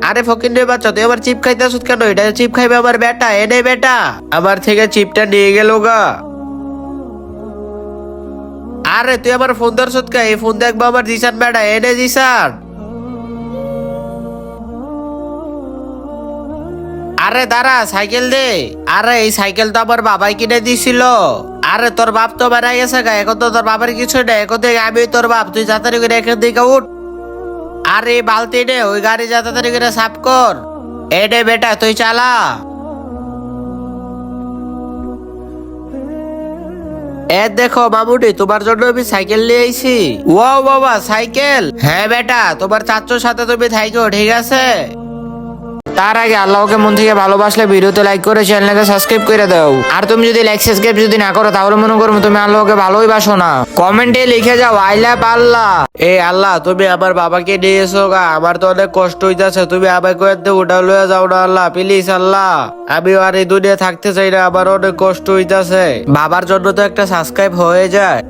আরে ফকিন্নের বাচ্চা, তুই আমার চিপ খাইতে আসুত কেন? এটা চিপ খাইবে আমার বেটা, এনে বেটা আমার থেকে চিপটা নিয়ে গেল গা। আরে তুই আমার ফোন ধরছত কা? এই ফোন দেখবো আমার জিসান বেটা, এনে জিসান। আরে দাঁড়া, সাইকেল দে। আরে এই সাইকেল তো আমার বাবাই কিনে দিছিল। আরে তোর বাপ তো বেড়াই গেছে গা, এখন তো তোর বাবার কিছু নেই, এখন থেকে আমি তোর বাপ। তুই যাতারি করে এখান থেকে উঠ। আরে বালতি নে, ওই গাড়ি যাতারি করে সাফ কর। এ নে বেটা, তুই চালা। এ দেখো মামুনি, তোমার জন্য আমি সাইকেল নিয়ে আইছি। ওয়াও বাবা, সাইকেল? হ্যাঁ বেটা, তোমার চাচ্চুর সাথে তুমি থাইকো, ঠিক আছে? তার আগে আল্লাহকে মন থেকে ভালোবাসলে ভিডিওতে লাইক করে চ্যানেলকে সাবস্ক্রাইব করে দাও। আর তুমি যদি লাইক সাবস্ক্রাইব যদি না করো তাহলে মনে করো তুমি আল্লাহকে ভালোই বাসো না। কমেন্টে লিখে যাও আই লাভ আল্লাহ। এই আল্লাহ, তুমি আমার বাবাকে নিয়ে এসো গা, আমার তো অনেক কষ্ট হইতাছে, তুমি আমাকে এতে উঠা লয়ে যাও না আল্লাহ, প্লিজ আল্লাহ। আমি আর এই দুনিয়া থাকতে চাই না, আমার অনেক কষ্ট হইতাছে। বাবার জন্য তো একটা সাবস্ক্রাইব হয়ে যায়।